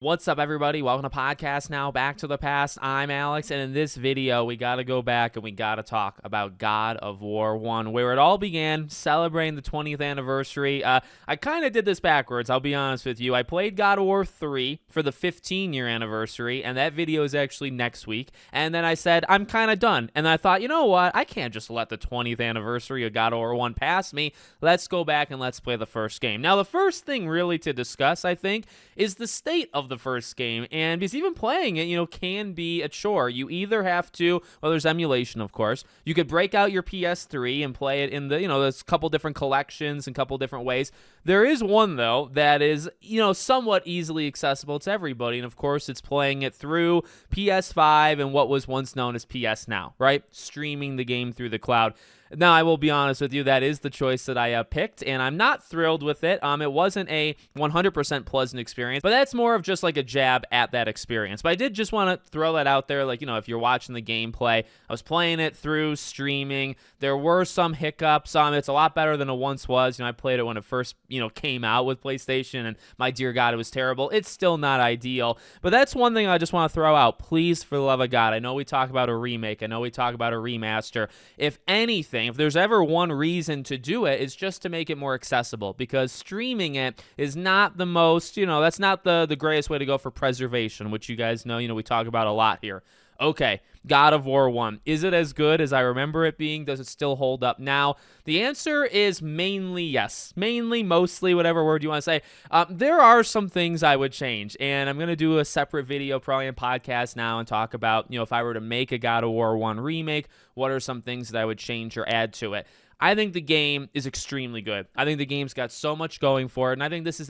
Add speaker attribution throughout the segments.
Speaker 1: What's up, everybody? Welcome to Podcast Now, Back to the Past. I'm Alex, and in this video, we got to go back and we got to talk about God of War 1, where it all began, celebrating the 20th anniversary. I kind of did this backwards, I'll be honest with you. I played God of War 3 for the 15-year anniversary, and that video is actually next week. And then I said, I'm kind of done. And I thought, you know what? I can't just let the 20th anniversary of God of War 1 pass me. Let's go back and let's play the first game. Now, the first thing really to discuss, I think, is the state of the first game, and because even playing it, can be a chore. You either have to, well, there's emulation, of course. You could break out your PS3 and play it in the, there's a couple different collections and a couple different ways. There is one, though, that is, somewhat easily accessible to everybody, and of course, it's playing it through PS5 and what was once known as PS Now, right? Streaming the game through the cloud. Now, I will be honest with you, that is the choice that I picked, and I'm not thrilled with it. It wasn't a 100% pleasant experience, but that's more of just like a jab at that experience. But I did just want to throw that out there, like, if you're watching the gameplay, I was playing it through streaming. There were some hiccups. It's a lot better than it once was. I played it when it first, came out with PlayStation, and my dear God, it was terrible. It's still not ideal, but that's one thing I just want to throw out. Please, for the love of God, I know we talk about a remake. I know we talk about a remaster. If anything, if there's ever one reason to do it, it's just to make it more accessible, because streaming it is not the most, that's not the greatest way to go for preservation, which you guys know, we talk about a lot here. Okay, God of War 1. Is it as good as I remember it being? Does it still hold up now? The answer is mainly yes. Mainly, mostly, whatever word you want to say. There are some things I would change, and I'm going to do a separate video, probably a podcast now, and talk about, if I were to make a God of War 1 remake, what are some things that I would change or add to it? I think the game is extremely good. I think the game's got so much going for it, and I think this is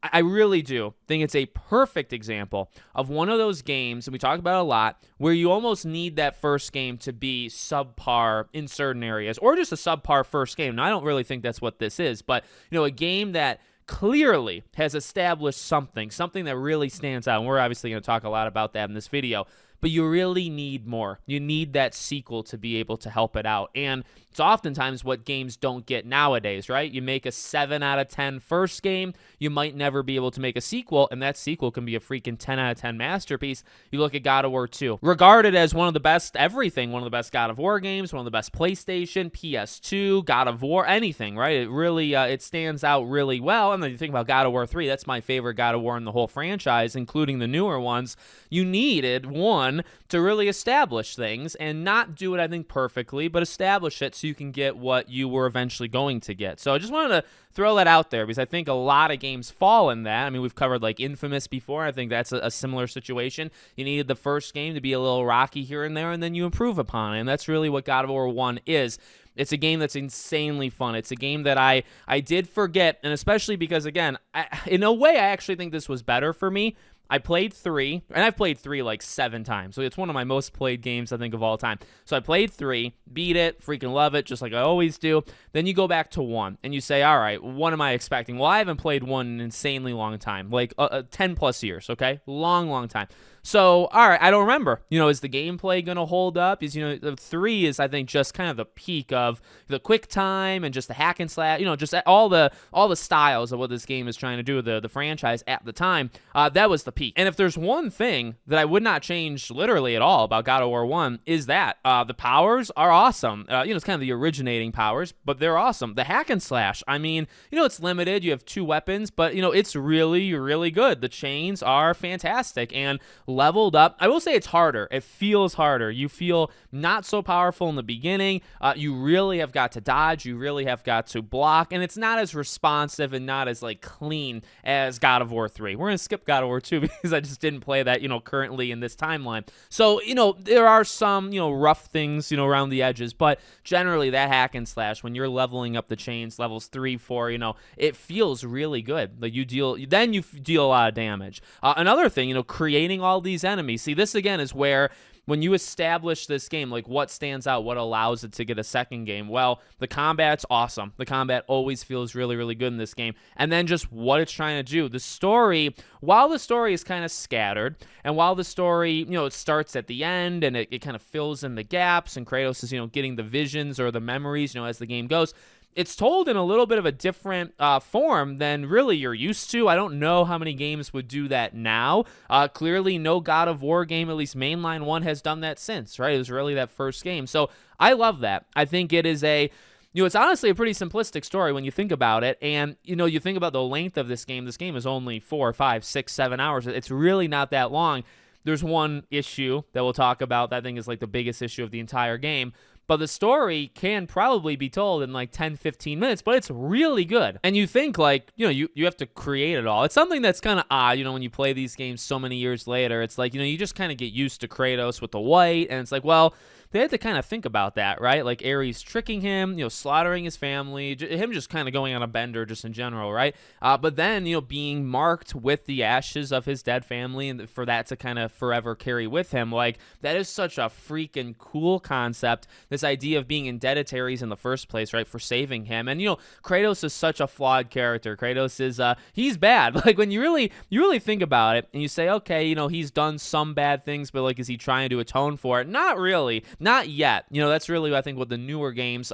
Speaker 1: I really do think it's a perfect example of one of those games, and we talk about it a lot, where you almost need that first game to be subpar in certain areas, or just a subpar first game. Now, I don't really think that's what this is, but, a game that clearly has established something that really stands out, and we're obviously going to talk a lot about that in this video, but you really need more. You need that sequel to be able to help it out, and it's oftentimes what games don't get nowadays, right? You make a 7 out of 10 first game, you might never be able to make a sequel, and that sequel can be a freaking 10 out of 10 masterpiece. You look at God of War 2, regarded as one of the best everything, one of the best God of War games, one of the best PlayStation, PS2, God of War, anything, right? It really, it stands out really well, and then you think about God of War 3, that's my favorite God of War in the whole franchise, including the newer ones. You needed one to really establish things, and not do it, I think, perfectly, but establish it so you can get what you were eventually going to get. So I just wanted to throw that out there, because I think a lot of games fall in that. I mean, we've covered like Infamous before. I think that's a similar situation. You needed the first game to be a little rocky here and there, and then you improve upon it, and that's really what God of War 1 is. It's a game that's insanely fun. It's a game that I did forget, and especially because, again, in a way, I actually think this was better for me. I played 3, and I've played 3 like 7 times, so it's one of my most played games, I think, of all time. So I played 3, beat it, freaking love it, just like I always do. Then you go back to 1, and you say, all right, what am I expecting? Well, I haven't played 1 in an insanely long time, like 10 plus years, okay? Long time. So, all right, I don't remember. Is the gameplay going to hold up? 3 is, I think, just kind of the peak of the quick time and just the hack and slash, just all the styles of what this game is trying to do, the franchise at the time. That was the peak. And if there's one thing that I would not change literally at all about God of War 1, is that the powers are awesome. It's kind of the originating powers, but they're awesome. The hack and slash, I mean, it's limited. You have 2 weapons, but, it's really, really good. The chains are fantastic and leveled up. I will say it's harder. It feels harder. You feel not so powerful in the beginning. You really have got to dodge. You really have got to block, and it's not as responsive and not as like clean as God of War 3. We're going to skip God of War 2 because I just didn't play that, currently in this timeline. So, there are some, rough things, around the edges, but generally that hack and slash, when you're leveling up the chains, levels 3, 4, it feels really good. Like you deal a lot of damage. Another thing, creating all these enemies. See, this again is where when you establish this game, like what stands out, what allows it to get a second game? Well, the combat's awesome. The combat always feels really, really good in this game. And then just what it's trying to do. The story, while the story is kind of scattered, and while the story, it starts at the end and it kind of fills in the gaps, and Kratos is, getting the visions or the memories, as the game goes, it's told in a little bit of a different form than really you're used to. I don't know how many games would do that now. Clearly, no God of War game, at least mainline one, has done that since, right? It was really that first game. So I love that. I think it is it's honestly a pretty simplistic story when you think about it. And, you think about the length of this game. This game is only 4, 5, 6, 7 hours. It's really not that long. There's one issue that we'll talk about that I think is like the biggest issue of the entire game. But the story can probably be told in like 10, 15 minutes, but it's really good. And you think like, you have to create it all. It's something that's kind of odd, when you play these games so many years later. It's like, you just kind of get used to Kratos with the white, and it's like, well, they had to kind of think about that, right? Like Ares tricking him, slaughtering his family, him just kind of going on a bender just in general, right? But then, being marked with the ashes of his dead family, and for that to kind of forever carry with him, like that is such a freaking cool concept. This idea of being indebted to Ares in the first place, right, for saving him. And, Kratos is such a flawed character. Kratos is, he's bad. Like when you really think about it and you say, okay, he's done some bad things, but like, is he trying to atone for it? Not really. Not yet. That's really, I think, what the newer games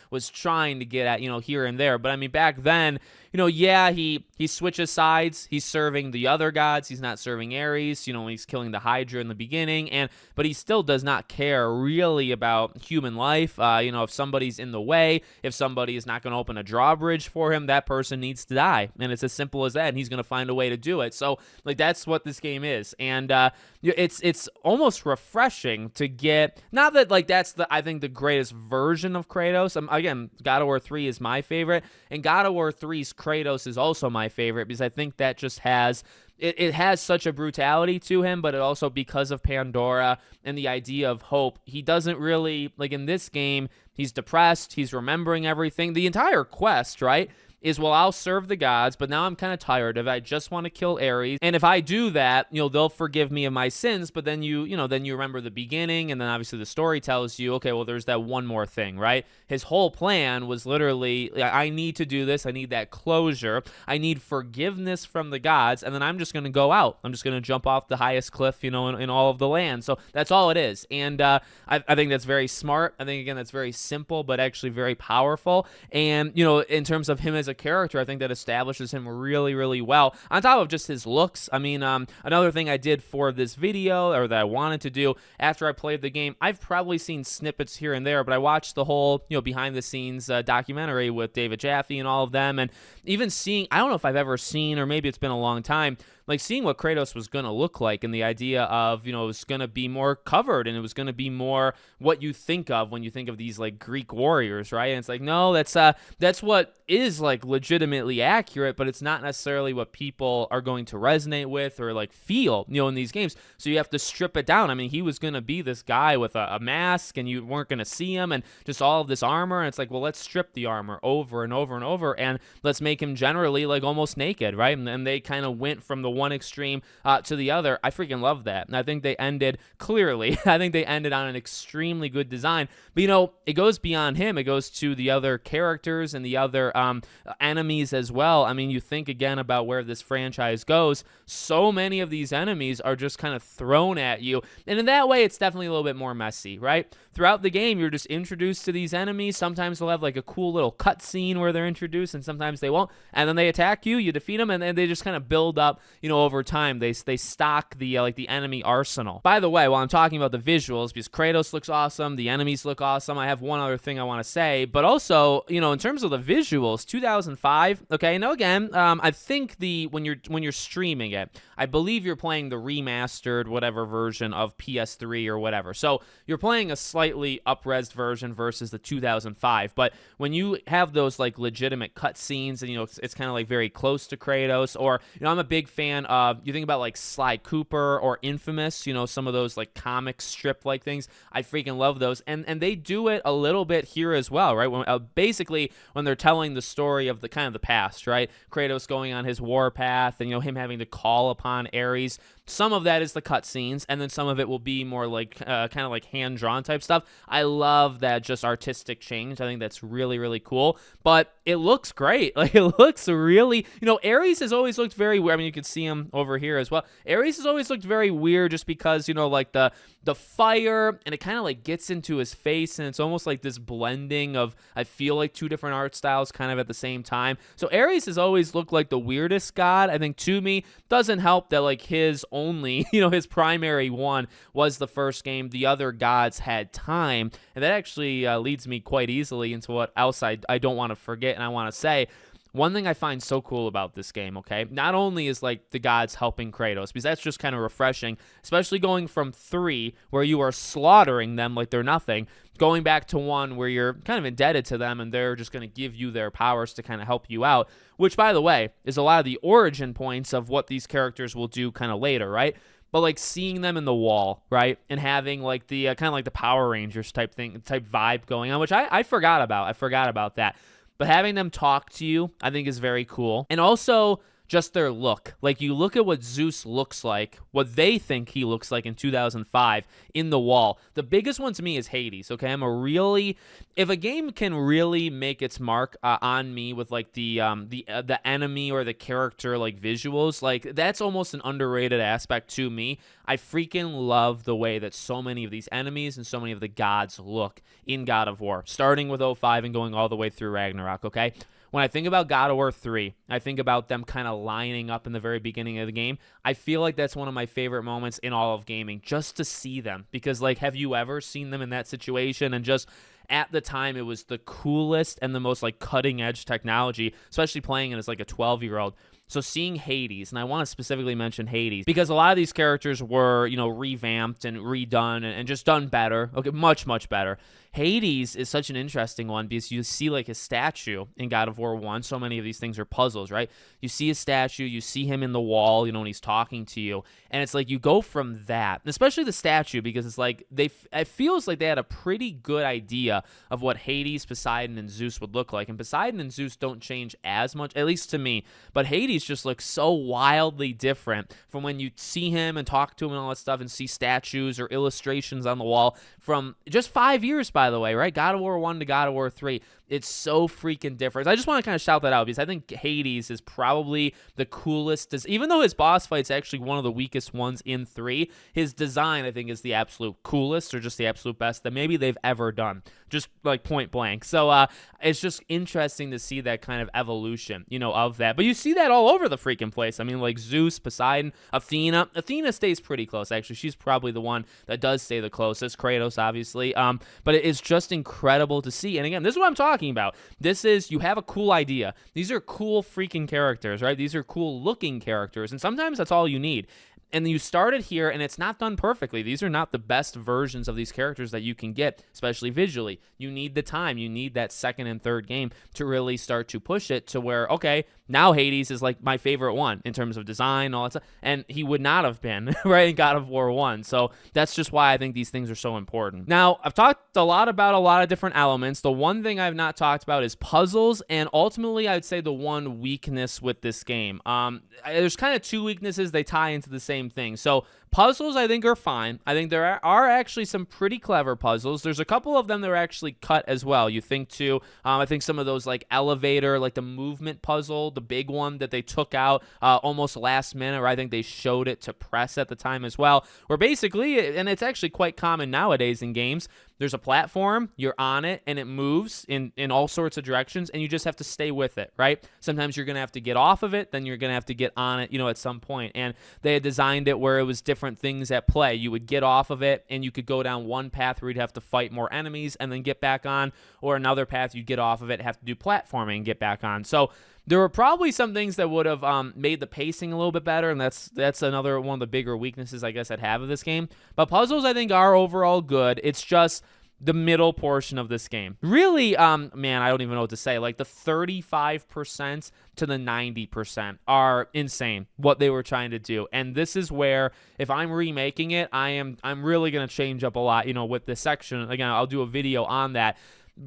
Speaker 1: was trying to get at, here and there. But I mean, back then, yeah, he switches sides. He's serving the other gods. He's not serving Ares, when he's killing the Hydra in the beginning. But he still does not care really about human life. If somebody's in the way, if somebody is not going to open a drawbridge for him, that person needs to die. And it's as simple as that. And he's going to find a way to do it. So, like, that's what this game is. And it's almost refreshing to get, not that, like, that's I think the greatest version of Kratos. Again, God of War 3 is my favorite. And God of War 3's Kratos is also my favorite because I think that just has it has such a brutality to him, but it also, because of Pandora and the idea of hope, he doesn't really, like in this game, he's depressed, he's remembering everything. The entire quest, right, is, well, I'll serve the gods, but now I'm kind of tired of it. I just want to kill Ares. And if I do that, they'll forgive me of my sins. But then you remember the beginning, and then obviously the story tells you, okay, well, there's that one more thing, right? His whole plan was literally, I need to do this. I need that closure. I need forgiveness from the gods, and then I'm just going to go out. I'm just going to jump off the highest cliff, in all of the land. So that's all it is. And I think that's very smart. I think, again, that's very simple, but actually very powerful. And, in terms of him as a character, I think that establishes him really, really well, on top of just his looks. I mean, another thing I did for this video, or that I wanted to do after I played the game, I've probably seen snippets here and there, but I watched the whole, behind the scenes documentary with David Jaffe and all of them, and even seeing, I don't know if I've ever seen, or maybe it's been a long time, like seeing what Kratos was going to look like, and the idea of, it was going to be more covered, and it was going to be more what you think of when you think of these like Greek warriors, right? And it's like, no, that's what is like legitimately accurate, but it's not necessarily what people are going to resonate with or like feel, in these games. So you have to strip it down. I mean, he was going to be this guy with a mask, and you weren't going to see him, and just all of this armor. And it's like, well, let's strip the armor over and over and over, and let's make him generally like almost naked, right? And they kind of went from the one extreme to the other. I freaking love that. And I think they ended clearly. I think they ended on an extremely good design. But, it goes beyond him. It goes to the other characters and the other enemies as well. I mean, you think again about where this franchise goes. So many of these enemies are just kind of thrown at you. And in that way, it's definitely a little bit more messy, right? Throughout the game, you're just introduced to these enemies. Sometimes they'll have like a cool little cutscene where they're introduced, and sometimes they won't. And then they attack you, you defeat them, and then they just kind of build up, over time. They stock the like the enemy arsenal. By the way, while I'm talking about the visuals, because Kratos looks awesome, the enemies look awesome, I have one other thing I want to say. But also, in terms of the visuals, 2005. Okay, now again, I think when you're streaming it, I believe you're playing the remastered whatever version of PS3 or whatever. So you're playing a slightly up-resed version versus the 2005. But when you have those like legitimate cutscenes, and it's kind of like very close to Kratos, or I'm a big fan of, you think about like Sly Cooper or Infamous, some of those like comic strip like things. I freaking love those, and they do it a little bit here as well, right? When basically when they're telling the story of the kind of the past, right? Kratos going on his war path, and him having to call upon Ares. Some of that is the cutscenes, and then some of it will be more like kind of like hand-drawn type stuff. I love that just artistic change. I think that's really, really cool. But it looks great. Like, it looks really, Ares has always looked very weird. I mean, you could see see him over here as well. Ares has always looked very weird just because, you know, like the fire, and it kind of like gets into his face, and it's almost like this blending of, I feel like, two different art styles kind of at the same time. So Ares has always looked like the weirdest god. I think to me, doesn't help that like his only, you know, his primary one was the first game. The other gods had time, and that actually leads me quite easily into what else I don't want to forget and I want to say. One thing I find so cool about this game, okay, not only is like the gods helping Kratos, because that's just kind of refreshing, especially going from 3 where you are slaughtering them like they're nothing, going back to 1 where you're kind of indebted to them and they're just going to give you their powers to kind of help you out, which, by the way, is a lot of the origin points of what these characters will do kind of later, right? But like seeing them in the wall, right, and having like the kind of like the Power Rangers type vibe going on, which I forgot about. I forgot about that. But having them talk to you, I think, is very cool. And also just their look. Like, you look at what Zeus looks like, what they think he looks like in 2005 in the wall. The biggest one to me is Hades, okay? If a game can really make its mark on me with, like, the enemy or the character, like, visuals, like, that's almost an underrated aspect to me. I freaking love the way that so many of these enemies and so many of the gods look in God of War, starting with 05 and going all the way through Ragnarok, okay? When I think about God of War 3, I think about them kind of lining up in the very beginning of the game. I feel like that's one of my favorite moments in all of gaming, just to see them. Because, like, have you ever seen them in that situation? And just at the time, it was the coolest and the most, like, cutting-edge technology, especially playing it as, like, a 12-year-old. So seeing Hades, and I want to specifically mention Hades, because a lot of these characters were, you know, revamped and redone and just done better. Okay, much, much better. Hades is such an interesting one because you see like his statue in God of War 1. So many of these things are puzzles, right? You see his statue, you see him in the wall, you know, when he's talking to you. And it's like you go from that, especially the statue, because it's like it feels like they had a pretty good idea of what Hades, Poseidon, and Zeus would look like. And Poseidon and Zeus don't change as much, at least to me. But Hades just looks so wildly different from when you see him and talk to him and all that stuff and see statues or illustrations on the wall from just 5 years, by the way, right? God of War 1 to God of War 3. It's so freaking different. I just want to kind of shout that out because I think Hades is probably the coolest. Even though his boss fight's actually one of the weakest ones in 3, his design, I think, is the absolute coolest or just the absolute best that maybe they've ever done. Just like point blank. So it's just interesting to see that kind of evolution, you know, of that. But you see that all over the freaking place. I mean, like Zeus, Poseidon, Athena. Athena stays pretty close, actually. She's probably the one that does stay the closest. Kratos, obviously. But it is just incredible to see. And again, this is what I'm talking about. This is, you have a cool idea. These are cool freaking characters, right? These are cool looking characters. And sometimes that's all you need. And you started here, and it's not done perfectly. These are not the best versions of these characters that you can get, especially visually. You need the time. You need that second and third game to really start to push it to where, okay, now Hades is like my favorite one in terms of design and all that stuff. And he would not have been, right, in God of War 1. So that's just why I think these things are so important. Now, I've talked a lot about a lot of different elements. The one thing I've not talked about is puzzles, and ultimately, I'd say the one weakness with this game. There's kind of two weaknesses. They tie into the same thing. So puzzles, I think, are fine. I think there are actually some pretty clever puzzles. There's a couple of them that are actually cut as well. You think too, I think some of those like elevator, like the movement puzzle, the big one that they took out almost last minute, or I think they showed it to press at the time as well, where basically, and it's actually quite common nowadays in games, there's a platform, you're on it, and it moves in all sorts of directions, and you just have to stay with it, right? Sometimes you're going to have to get off of it, then you're going to have to get on it, you know, at some point. And they had designed it where it was different things at play. You would get off of it, and you could go down one path where you'd have to fight more enemies and then get back on, or another path you'd get off of it, have to do platforming and get back on. So there were probably some things that would have made the pacing a little bit better, and that's another one of the bigger weaknesses, I guess, I'd have of this game. But puzzles, I think, are overall good. It's just the middle portion of this game. Really, man, I don't even know what to say. Like, the 35% to the 90% are insane, what they were trying to do. And this is where, if I'm remaking it, I'm really going to change up a lot, you know, with this section. Again, I'll do a video on that.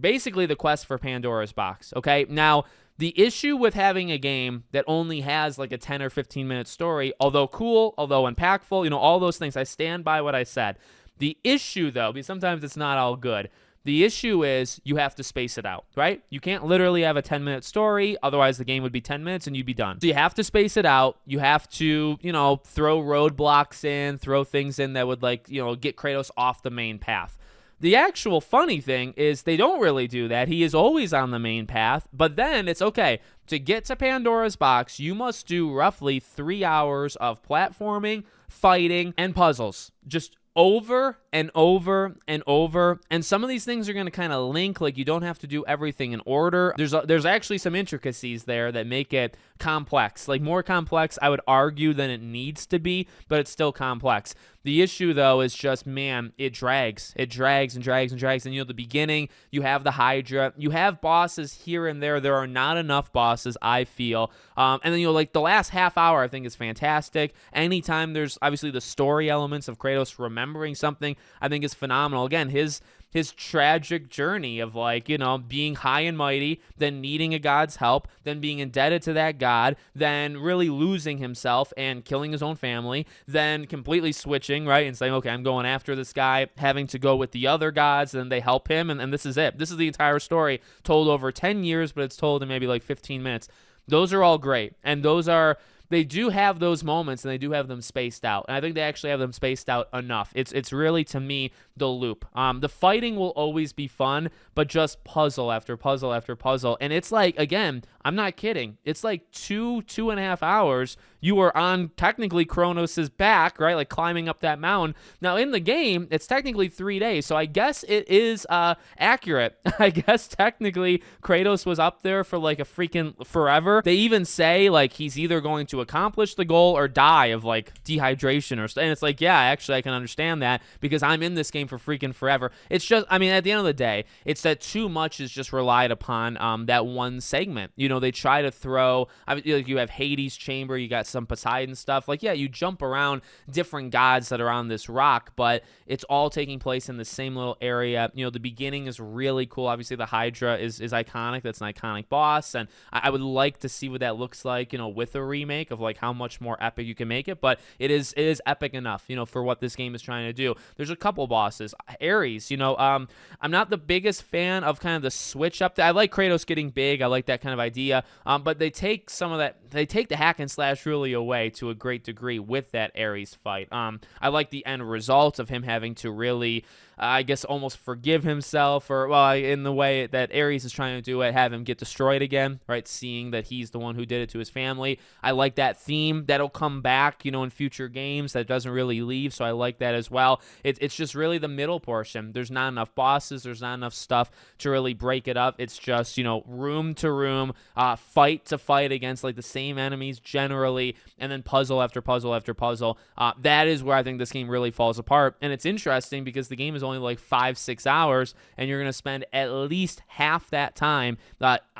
Speaker 1: Basically, the quest for Pandora's box, okay? Now, the issue with having a game that only has like a 10 or 15 minute story, although cool, although impactful, you know, all those things, I stand by what I said. The issue, though, because sometimes it's not all good, The issue is you have to space it out, right? You can't literally have a 10-minute story. Otherwise, the game would be 10 minutes and you'd be done. So you have to space it out. You have to, throw roadblocks in, throw things in that would get Kratos off the main path. The actual funny thing is they don't really do that. He is always on the main path, but then it's okay. To get to Pandora's box, you must do roughly 3 hours of platforming, fighting, and puzzles. Just over and over and over. And some of these things are going to kind of link, like you don't have to do everything in order. There's actually some intricacies there that make it complex, like more complex, I would argue, than it needs to be, but it's still complex. The issue, though, is just, man, it drags. It drags and drags and drags. And, the beginning, you have the Hydra. You have bosses here and there. There are not enough bosses, I feel. And then, the last half hour, I think, is fantastic. Anytime there's, obviously, the story elements of Kratos remembering something, I think is phenomenal. Again, his tragic journey of being high and mighty, then needing a god's help, then being indebted to that god, then really losing himself and killing his own family, then completely switching, right, and saying, okay, I'm going after this guy, having to go with the other gods, and they help him, and this is it. This is the entire story told over 10 years, but it's told in maybe 15 minutes. Those are all great, and they do have those moments, and they do have them spaced out. And I think they actually have them spaced out enough. It's really, to me, the loop. The fighting will always be fun, but just puzzle after puzzle after puzzle. And it's again, I'm not kidding. It's 2.5 hours. You are on technically Kronos' back, right? Like climbing up that mountain. Now in the game, it's technically 3 days. So I guess it is accurate. I guess technically Kratos was up there for a freaking forever. They even say he's either going to accomplish the goal or die of dehydration or stuff. And it's yeah, actually I can understand that because I'm in this game for freaking forever. It's just, at the end of the day, it's that too much is just relied upon that one segment. They try to throw, you have Hades' chamber, you got some Poseidon stuff. You jump around different gods that are on this rock, but it's all taking place in the same little area. The beginning is really cool. Obviously, the Hydra is iconic. That's an iconic boss, and I would like to see what that looks like, with a remake of how much more epic you can make it, but it is epic enough, for what this game is trying to do. There's a couple bosses. Ares, I'm not the biggest fan of kind of the switch up. I like Kratos getting big. I like that kind of idea, but they take some of that, they take the hack and slash really away to a great degree with that Ares fight. I like the end result of him having to really, I guess, almost forgive himself, or, well, in the way that Ares is trying to do it, have him get destroyed again, right? Seeing that he's the one who did it to his family. I like that theme. That'll come back, in future games. That doesn't really leave, so I like that as well. It's just really the middle portion. There's not enough bosses. There's not enough stuff to really break it up. It's just, room to room, fight to fight against the same enemies generally, and then puzzle after puzzle after puzzle. That is where I think this game really falls apart. And it's interesting because the game is only 5-6 hours, and you're going to spend at least half that time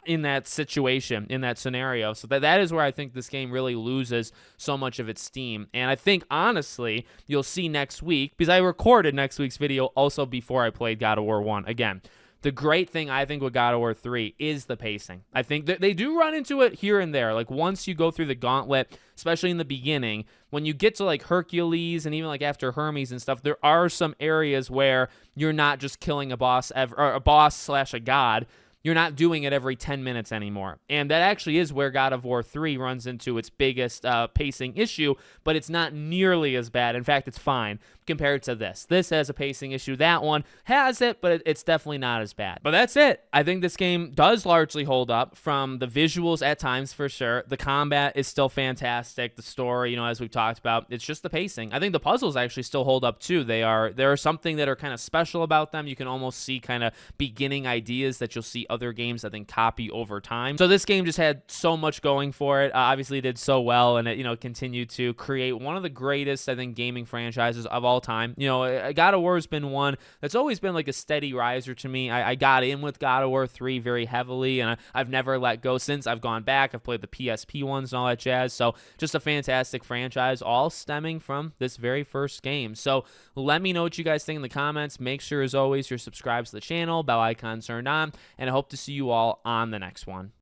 Speaker 1: in that situation, in that scenario. So that is where I think this game really loses so much of its steam. And I think, honestly, you'll see next week, because I recorded next week's video also before I played God of War 1. Again, the great thing, I think, with God of War 3 is the pacing. I think that they do run into it here and there. Once you go through the gauntlet, especially in the beginning, when you get to Hercules and even after Hermes and stuff, there are some areas where you're not just killing a boss or a boss / a god. You're not doing it every 10 minutes anymore. And that actually is where God of War 3 runs into its biggest pacing issue, but it's not nearly as bad. In fact, it's fine compared to this. This has a pacing issue. That one has it, but it's definitely not as bad. But that's it. I think this game does largely hold up from the visuals at times, for sure. The combat is still fantastic. The story, as we've talked about, it's just the pacing. I think the puzzles actually still hold up too. There are something that are kind of special about them. You can almost see kind of beginning ideas that you'll see other games, I think, copy over time. So this game just had so much going for it. Obviously, it did so well, and it continued to create one of the greatest, I think, gaming franchises of all time. God of War has been one that's always been a steady riser to me. I got in with God of War 3 very heavily, and I've never let go since. I've gone back. I've played the PSP ones and all that jazz. So just a fantastic franchise, all stemming from this very first game. So let me know what you guys think in the comments. Make sure, as always, you're subscribed to the channel, bell icon turned on, and I hope to see you all on the next one.